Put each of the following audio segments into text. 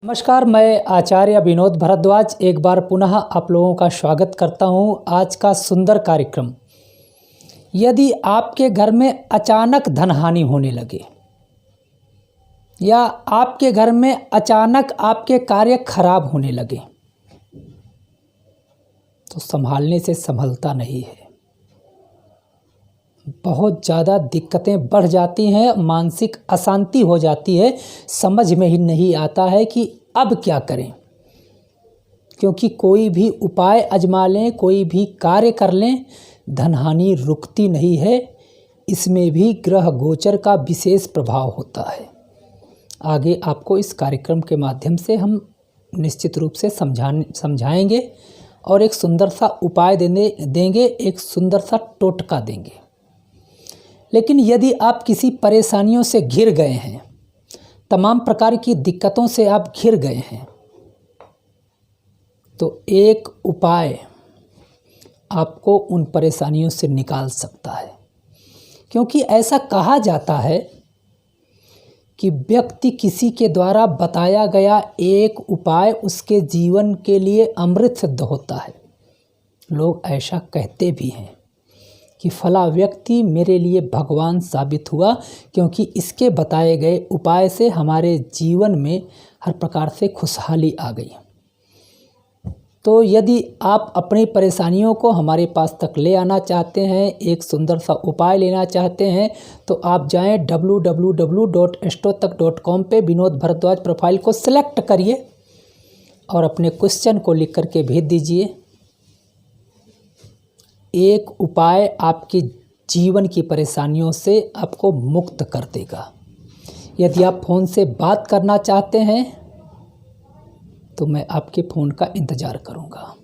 नमस्कार, मैं आचार्य विनोद भारद्वाज एक बार पुनः आप लोगों का स्वागत करता हूं। आज का सुंदर कार्यक्रम, यदि आपके घर में अचानक धन हानि होने लगे या आपके घर में अचानक आपके कार्य खराब होने लगे तो संभालने से संभलता नहीं है। बहुत ज़्यादा दिक्कतें बढ़ जाती हैं, मानसिक अशांति हो जाती है, समझ में ही नहीं आता है कि अब क्या करें। क्योंकि कोई भी उपाय आजमा लें, कोई भी कार्य कर लें, धनहानि रुकती नहीं है। इसमें भी ग्रह गोचर का विशेष प्रभाव होता है। आगे आपको इस कार्यक्रम के माध्यम से हम निश्चित रूप से समझाएंगे और एक सुंदर सा उपाय देंगे, एक सुंदर सा टोटका देंगे। लेकिन यदि आप किसी परेशानियों से घिर गए हैं, तमाम प्रकार की दिक्कतों से आप घिर गए हैं, तो एक उपाय आपको उन परेशानियों से निकाल सकता है। क्योंकि ऐसा कहा जाता है कि व्यक्ति किसी के द्वारा बताया गया एक उपाय उसके जीवन के लिए अमृत सिद्ध होता है। लोग ऐसा कहते भी हैं कि फला व्यक्ति मेरे लिए भगवान साबित हुआ, क्योंकि इसके बताए गए उपाय से हमारे जीवन में हर प्रकार से खुशहाली आ गई। तो यदि आप अपनी परेशानियों को हमारे पास तक ले आना चाहते हैं, एक सुंदर सा उपाय लेना चाहते हैं, तो आप जाएं www.astrotak.com पे विनोद भारद्वाज प्रोफाइल को सिलेक्ट करिए और अपने क्वेश्चन को लिख करके भेज दीजिए। एक उपाय आपके जीवन की परेशानियों से आपको मुक्त कर देगा। यदि आप फ़ोन से बात करना चाहते हैं तो मैं आपके फ़ोन का इंतज़ार करूंगा।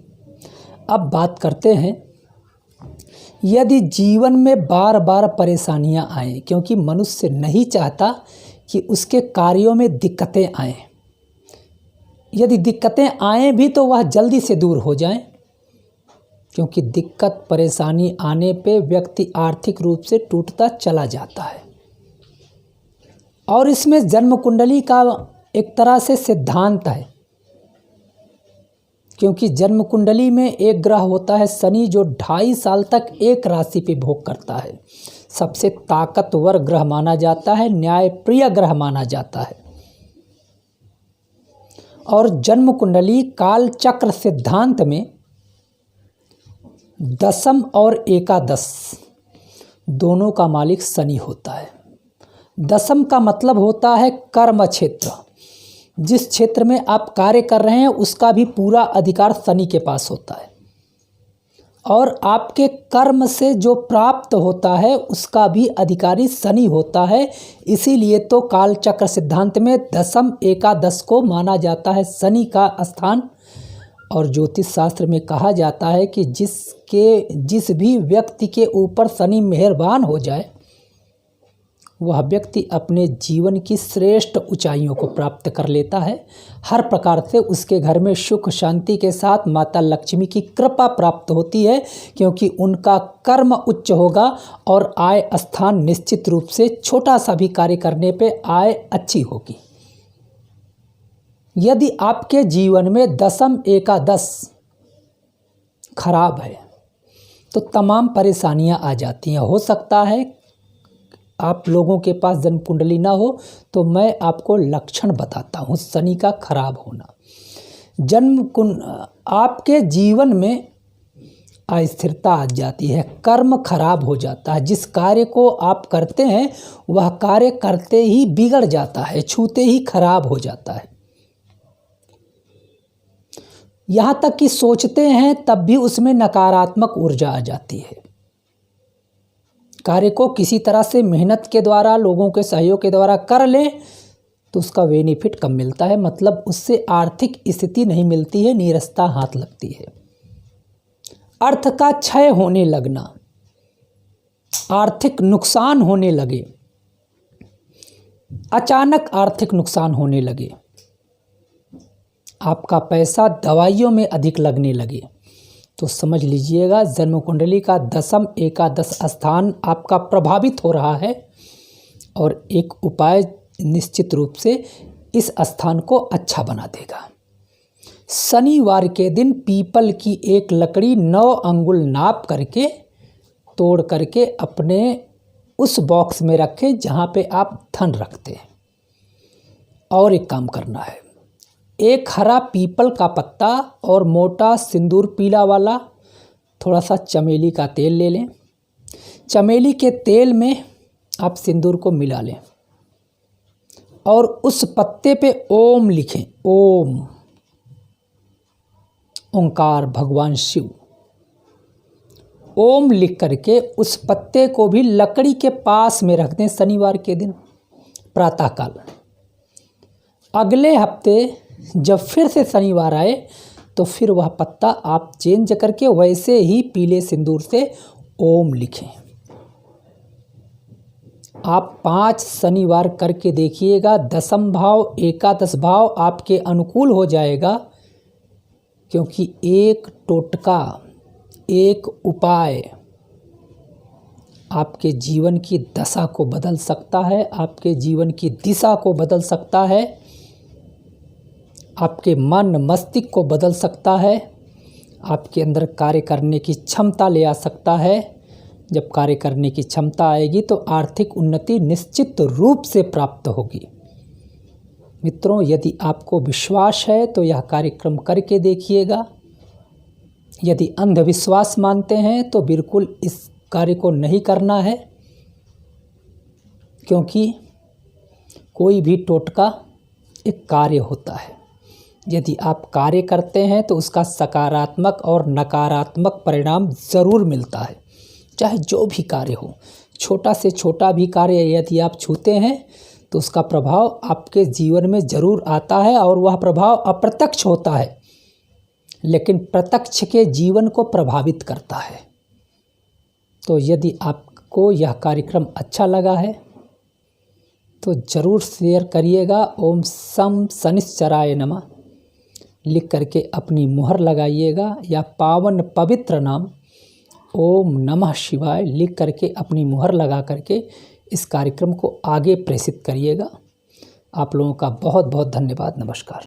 अब बात करते हैं, यदि जीवन में बार बार परेशानियां आएँ, क्योंकि मनुष्य नहीं चाहता कि उसके कार्यों में दिक्कतें आएँ। यदि दिक्कतें आएँ भी तो वह जल्दी से दूर हो जाएं, क्योंकि दिक्कत परेशानी आने पे व्यक्ति आर्थिक रूप से टूटता चला जाता है। और इसमें जन्म कुंडली का एक तरह से सिद्धांत है, क्योंकि जन्म कुंडली में एक ग्रह होता है शनि, जो 2.5 साल तक एक राशि पे भोग करता है। सबसे ताकतवर ग्रह माना जाता है, न्यायप्रिय ग्रह माना जाता है। और जन्म कुंडली काल चक्र सिद्धांत में दशम और एकादश दोनों का मालिक शनि होता है। दशम का मतलब होता है कर्म क्षेत्र। जिस क्षेत्र में आप कार्य कर रहे हैं उसका भी पूरा अधिकार शनि के पास होता है, और आपके कर्म से जो प्राप्त होता है उसका भी अधिकारी शनि होता है। इसीलिए तो काल चक्र सिद्धांत में दशम एकादश को माना जाता है शनि का स्थान। और ज्योतिष शास्त्र में कहा जाता है कि जिस भी व्यक्ति के ऊपर शनि मेहरबान हो जाए, वह व्यक्ति अपने जीवन की श्रेष्ठ ऊंचाइयों को प्राप्त कर लेता है। हर प्रकार से उसके घर में सुख शांति के साथ माता लक्ष्मी की कृपा प्राप्त होती है, क्योंकि उनका कर्म उच्च होगा और आय स्थान निश्चित रूप से छोटा सा भी कार्य करने पे आय अच्छी होगी। यदि आपके जीवन में दशम एकादश खराब है तो तमाम परेशानियां आ जाती हैं। हो सकता है आप लोगों के पास जन्म कुंडली ना हो, तो मैं आपको लक्षण बताता हूं शनि का खराब होना। आपके जीवन में अस्थिरता आ जाती है, कर्म खराब हो जाता है। जिस कार्य को आप करते हैं वह कार्य करते ही बिगड़ जाता है, छूते ही खराब हो जाता है। यहाँ तक कि सोचते हैं तब भी उसमें नकारात्मक ऊर्जा आ जाती है। कार्य को किसी तरह से मेहनत के द्वारा, लोगों के सहयोग के द्वारा कर लें तो उसका बेनिफिट कम मिलता है, मतलब उससे आर्थिक स्थिति नहीं मिलती है, नीरसता हाथ लगती है। अर्थ का क्षय होने लगना, आर्थिक नुकसान होने लगे, अचानक आर्थिक नुकसान होने लगे, आपका पैसा दवाइयों में अधिक लगने लगे, तो समझ लीजिएगा जन्म कुंडली का दशम एकादश स्थान आपका प्रभावित हो रहा है। और एक उपाय निश्चित रूप से इस स्थान को अच्छा बना देगा। शनिवार के दिन पीपल की एक लकड़ी 9 अंगुल नाप करके तोड़ करके अपने उस बॉक्स में रखें जहाँ पे आप धन रखते हैं। और एक काम करना है, एक हरा पीपल का पत्ता और मोटा सिंदूर पीला वाला थोड़ा सा चमेली का तेल ले लें। चमेली के तेल में आप सिंदूर को मिला लें और उस पत्ते पे ओम लिखें, ओम, ओंकार भगवान शिव। ओम लिख करके उस पत्ते को भी लकड़ी के पास में रख दें शनिवार के दिन प्रातःकाल। अगले हफ्ते जब फिर से शनिवार आए तो फिर वह पत्ता आप चेंज करके वैसे ही पीले सिंदूर से ओम लिखें। आप 5 शनिवार करके देखिएगा, दशम भाव एकादश भाव आपके अनुकूल हो जाएगा। क्योंकि एक टोटका, एक उपाय आपके जीवन की दशा को बदल सकता है, आपके जीवन की दिशा को बदल सकता है, आपके मन मस्तिष्क को बदल सकता है, आपके अंदर कार्य करने की क्षमता ले आ सकता है। जब कार्य करने की क्षमता आएगी तो आर्थिक उन्नति निश्चित रूप से प्राप्त होगी। मित्रों, यदि आपको विश्वास है तो यह कार्यक्रम करके देखिएगा। यदि अंधविश्वास मानते हैं तो बिल्कुल इस कार्य को नहीं करना है, क्योंकि कोई भी टोटका एक कार्य होता है। यदि आप कार्य करते हैं तो उसका सकारात्मक और नकारात्मक परिणाम ज़रूर मिलता है, चाहे जो भी कार्य हो। छोटा से छोटा भी कार्य यदि आप छूते हैं तो उसका प्रभाव आपके जीवन में ज़रूर आता है, और वह प्रभाव अप्रत्यक्ष होता है लेकिन प्रत्यक्ष के जीवन को प्रभावित करता है। तो यदि आपको यह कार्यक्रम अच्छा लगा है तो ज़रूर शेयर करिएगा। ओम सम शनिश्चराय नमः लिख करके अपनी मुहर लगाइएगा, या पावन पवित्र नाम ओम नमः शिवाय लिख करके अपनी मुहर लगा करके इस कार्यक्रम को आगे प्रेषित करिएगा। आप लोगों का बहुत बहुत धन्यवाद। नमस्कार।